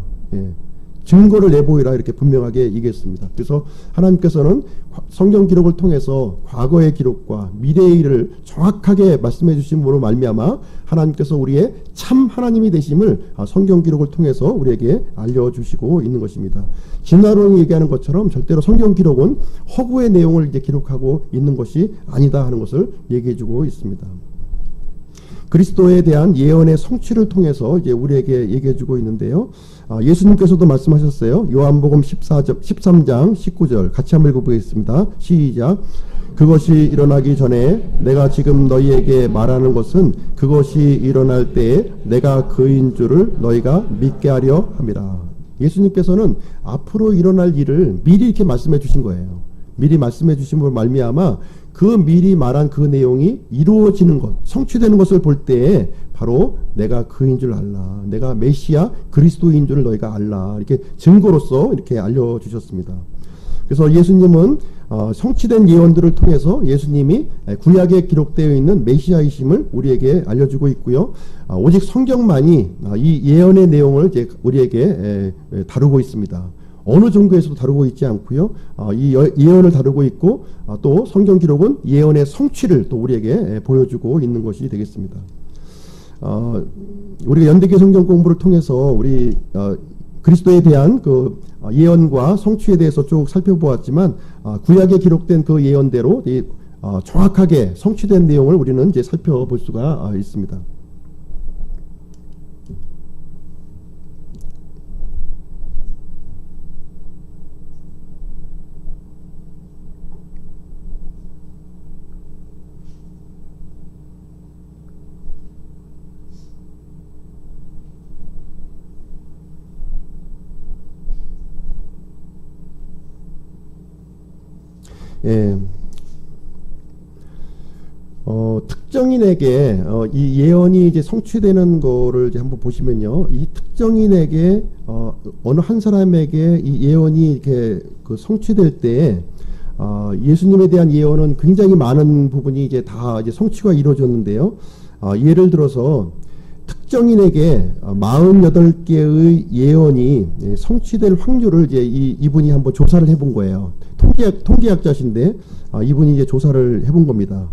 증거를 내보이라 이렇게 분명하게 얘기했습니다. 그래서 하나님께서는 성경 기록을 통해서 과거의 기록과 미래의 일을 정확하게 말씀해 주심으로 말미암아 하나님께서 우리의 참 하나님이 되심을 성경 기록을 통해서 우리에게 알려주시고 있는 것입니다. 진화론이 얘기하는 것처럼 절대로 성경 기록은 허구의 내용을 이제 기록하고 있는 것이 아니다 하는 것을 얘기해 주고 있습니다. 그리스도에 대한 예언의 성취를 통해서 이제 우리에게 얘기해 주고 있는데요. 예수님께서도 말씀하셨어요. 요한복음 13장 19절 같이 한번 읽어보겠습니다. 시작. 그것이 일어나기 전에 내가 지금 너희에게 말하는 것은 그것이 일어날 때에 내가 그인 줄을 너희가 믿게 하려 함이라. 예수님께서는 앞으로 일어날 일을 미리 이렇게 말씀해 주신 거예요. 미리 말씀해 주심으로 말미암아 그 미리 말한 그 내용이 이루어지는 것, 성취되는 것을 볼 때에 바로 내가 그인 줄 알라. 내가 메시아 그리스도인 줄을 너희가 알라. 이렇게 증거로서 이렇게 알려주셨습니다. 그래서 예수님은 성취된 예언들을 통해서 예수님이 구약에 기록되어 있는 메시아이심을 우리에게 알려주고 있고요. 오직 성경만이 이 예언의 내용을 이제 우리에게 다루고 있습니다. 어느 종교에서도 다루고 있지 않고요. 이 예언을 다루고 있고 또 성경 기록은 예언의 성취를 또 우리에게 보여주고 있는 것이 되겠습니다. 우리가 연대기 성경 공부를 통해서 우리 그리스도에 대한 그 예언과 성취에 대해서 쭉 살펴보았지만 구약에 기록된 그 예언대로 정확하게 성취된 내용을 우리는 이제 살펴볼 수가 있습니다. 예. 특정인에게 이 예언이 이제 성취되는 거를 이제 한번 보시면요, 이 특정인에게 어느 한 사람에게 이 예언이 이렇게 그 성취될 때 예수님에 대한 예언은 굉장히 많은 부분이 이제 다 이제 성취가 이루어졌는데요. 예를 들어서 특정인에게 48개의 예언이 성취될 확률을 이제 이분이 한번 조사를 해본 거예요. 통계학자신데 이분이 이제 조사를 해본 겁니다.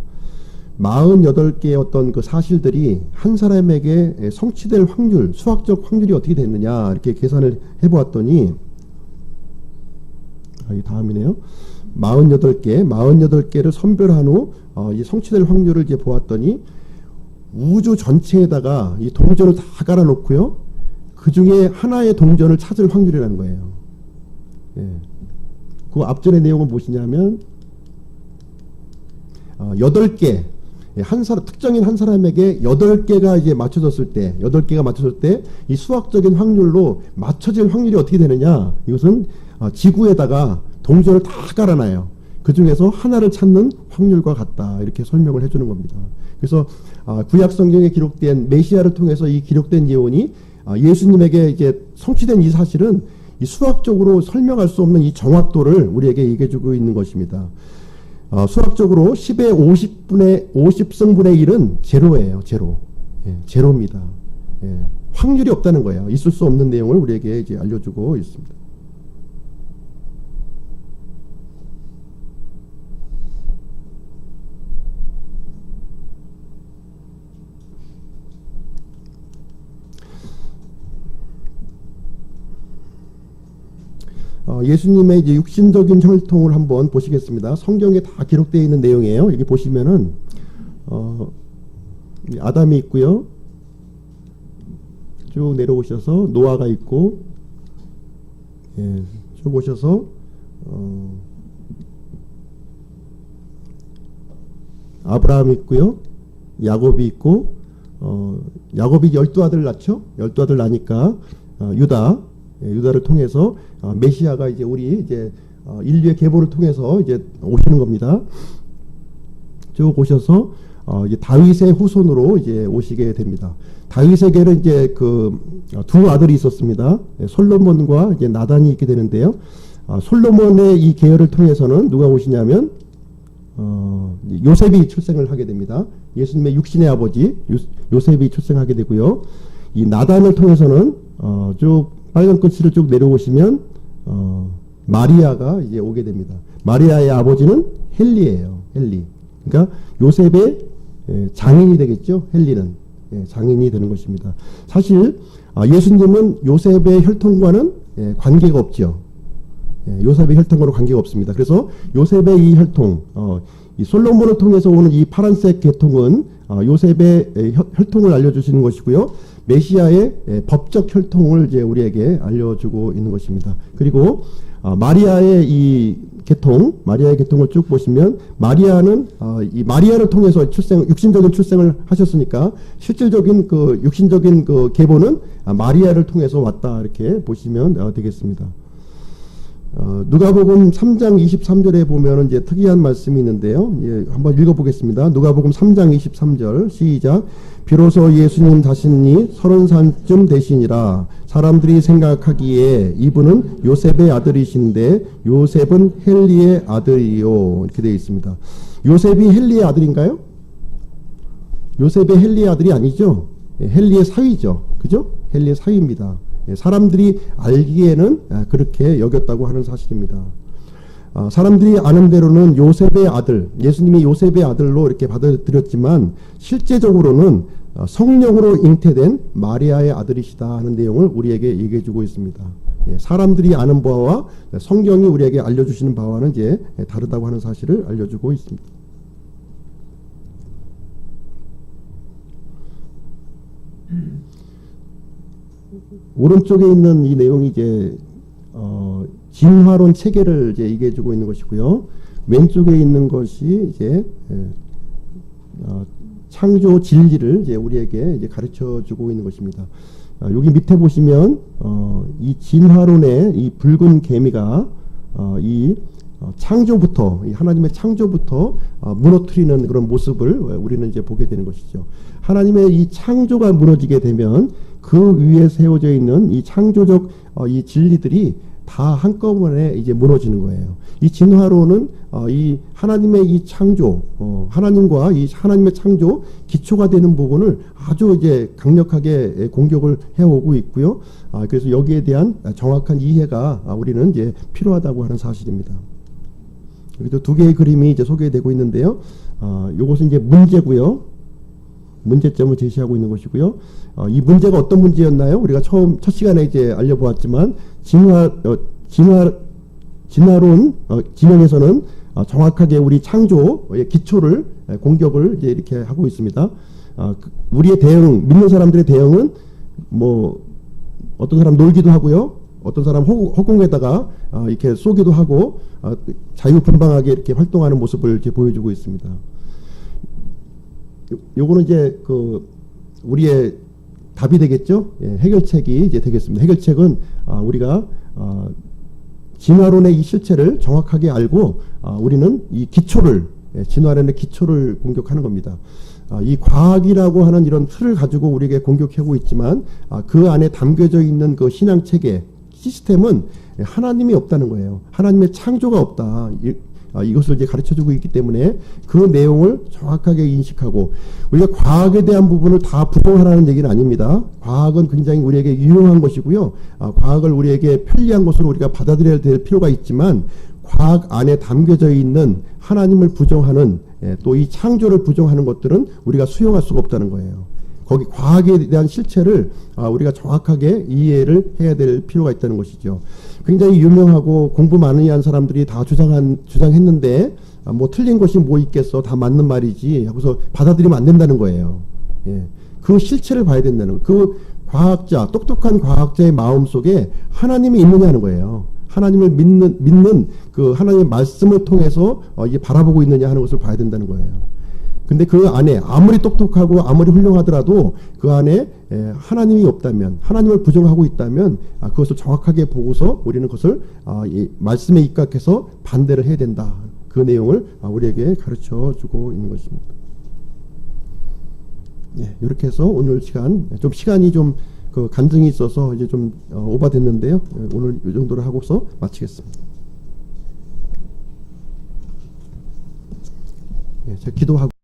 48개의 어떤 그 사실들이 한 사람에게 성취될 확률, 수학적 확률이 어떻게 됐느냐 이렇게 계산을 해보았더니 이 다음이네요. 48개를 선별한 후 이 성취될 확률을 이제 보았더니 우주 전체에다가 이 동전을 다 깔아놓고요, 그 중에 하나의 동전을 찾을 확률이라는 거예요. 예. 그 앞전의 내용은 무엇이냐면 8개, 특정인 한 사람에게 8개가 이제 맞춰졌을 때, 8개가 맞춰졌을 때 이 수학적인 확률로 맞춰질 확률이 어떻게 되느냐, 이것은 지구에다가 동전을 다 깔아놔요. 그 중에서 하나를 찾는 확률과 같다, 이렇게 설명을 해주는 겁니다. 그래서 구약 성경에 기록된 메시아를 통해서 이 기록된 예언이 예수님에게 이제 성취된 이 사실은 이 수학적으로 설명할 수 없는 이 정확도를 우리에게 얘기해주고 있는 것입니다. 수학적으로 10의 50승분의 1은 제로예요. 제로. 예, 제로입니다. 예, 확률이 없다는 거예요. 있을 수 없는 내용을 우리에게 이제 알려주고 있습니다. 예수님의 이제 육신적인 혈통을 한번 보시겠습니다. 성경에 다 기록되어 있는 내용이에요. 여기 보시면은 아담이 있고요. 쭉 내려오셔서 노아가 있고, 예, 쭉 오셔서 아브라함이 있고요. 야곱이 있고, 야곱이 12아들 낳죠. 12아들 낳으니까 유다를 통해서 메시아가 이제 우리 이제 인류의 계보를 통해서 이제 오시는 겁니다. 쭉 오셔서 이제 다윗의 후손으로 이제 오시게 됩니다. 다윗에게는 이제 그 두 아들이 있었습니다. 솔로몬과 이제 나단이 있게 되는데요. 솔로몬의 이 계열을 통해서는 누가 오시냐면 요셉이 출생을 하게 됩니다. 예수님의 육신의 아버지 요셉이 출생하게 되고요. 이 나단을 통해서는 쭉 빨간 끝을 쭉 내려오시면 마리아가 이제 오게 됩니다. 마리아의 아버지는 헨리예요. 헨리. 그러니까 요셉의 장인이 되겠죠. 헨리는 장인이 되는 것입니다. 사실 예수님은 요셉의 혈통과는 관계가 없죠. 요셉의 혈통과는 관계가 없습니다. 그래서 요셉의 이 혈통, 이 솔로몬을 통해서 오는 이 파란색 계통은 요셉의 혈통을 알려주시는 것이고요. 메시아의 법적 혈통을 이제 우리에게 알려주고 있는 것입니다. 그리고 마리아의 이 계통, 마리아의 계통을 쭉 보시면 마리아는 이 마리아를 통해서 육신적인 출생을 하셨으니까 실질적인 그 육신적인 그 계보는 마리아를 통해서 왔다 이렇게 보시면 되겠습니다. 누가복음 3장 23절에 보면 이제 특이한 말씀이 있는데요. 한번 읽어보겠습니다. 누가복음 3장 23절 시작. 비로소 예수님 자신이 30살쯤 되시니라. 사람들이 생각하기에 이분은 요셉의 아들이신데 요셉은 헬리의 아들이요. 이렇게 되어 있습니다. 요셉이 헬리의 아들인가요? 요셉의 헬리의 아들이 아니죠. 헬리의 사위죠. 그죠? 헬리의 사위입니다. 사람들이 알기에는 그렇게 여겼다고 하는 사실입니다. 사람들이 아는 대로는 요셉의 아들, 예수님이 요셉의 아들로 이렇게 받아들였지만 실제적으로는 성령으로 잉태된 마리아의 아들이시다 하는 내용을 우리에게 얘기해 주고 있습니다. 사람들이 아는 바와 성경이 우리에게 알려주시는 바와는 이제 다르다고 하는 사실을 알려주고 있습니다. 오른쪽에 있는 이 내용이 이제 진화론 체계를 이제 얘기해 주고 있는 것이고요. 왼쪽에 있는 것이 이제 창조 진리를 이제 우리에게 이제 가르쳐 주고 있는 것입니다. 여기 밑에 보시면 이 진화론의 이 붉은 개미가 이 창조부터 이 하나님의 창조부터 무너뜨리는 그런 모습을 우리는 이제 보게 되는 것이죠. 하나님의 이 창조가 무너지게 되면 그 위에 세워져 있는 이 창조적 이 진리들이 다 한꺼번에 이제 무너지는 거예요. 이 진화론은 이 하나님의 이 창조, 하나님과 이 하나님의 창조 기초가 되는 부분을 아주 이제 강력하게 공격을 해오고 있고요. 그래서 여기에 대한 정확한 이해가 우리는 이제 필요하다고 하는 사실입니다. 여기도 두 개의 그림이 이제 소개되고 있는데요. 이것은 이제 문제고요. 문제점을 제시하고 있는 것이고요. 이 문제가 어떤 문제였나요? 우리가 첫 시간에 이제 알려보았지만 진화론 진영에서는 정확하게 우리 창조의 기초를 공격을 이제 이렇게 하고 있습니다. 우리의 대응, 믿는 사람들의 대응은 뭐 어떤 사람 놀기도 하고요. 어떤 사람 허공에다가 이렇게 쏘기도 하고 자유분방하게 이렇게 활동하는 모습을 이렇게 보여주고 있습니다. 요거는 이제 그 우리의 답이 되겠죠. 해결책이 이제 되겠습니다. 해결책은 우리가 진화론의 이 실체를 정확하게 알고 우리는 이 기초를 진화론의 기초를 공격하는 겁니다. 이 과학이라고 하는 이런 틀을 가지고 우리에게 공격하고 있지만 그 안에 담겨져 있는 그 신앙 체계 시스템은 하나님이 없다는 거예요. 하나님의 창조가 없다. 이것을 이제 가르쳐주고 있기 때문에 그 내용을 정확하게 인식하고 우리가 과학에 대한 부분을 다 부정하라는 얘기는 아닙니다. 과학은 굉장히 우리에게 유용한 것이고요. 과학을 우리에게 편리한 것으로 우리가 받아들여야 될 필요가 있지만 과학 안에 담겨져 있는 하나님을 부정하는 또 이 창조를 부정하는 것들은 우리가 수용할 수가 없다는 거예요. 거기 과학에 대한 실체를 우리가 정확하게 이해를 해야 될 필요가 있다는 것이죠. 굉장히 유명하고 공부 많이 한 사람들이 다 주장했는데 뭐 틀린 것이 뭐 있겠어, 다 맞는 말이지 하고서 받아들이면 안 된다는 거예요. 그 실체를 봐야 된다는 거예요. 그 과학자, 똑똑한 과학자의 마음 속에 하나님이 있느냐는 거예요. 하나님을 믿는 그 하나님의 말씀을 통해서 이게 바라보고 있느냐 하는 것을 봐야 된다는 거예요. 근데 그 안에 아무리 똑똑하고 아무리 훌륭하더라도 그 안에 하나님이 없다면, 하나님을 부정하고 있다면 그것을 정확하게 보고서 우리는 그것을 이 말씀에 입각해서 반대를 해야 된다. 그 내용을 우리에게 가르쳐 주고 있는 것입니다. 이렇게 해서 오늘 시간이 좀 그 간증이 있어서 이제 좀 오버됐는데요. 오늘 이 정도로 하고서 마치겠습니다. 제가 기도하고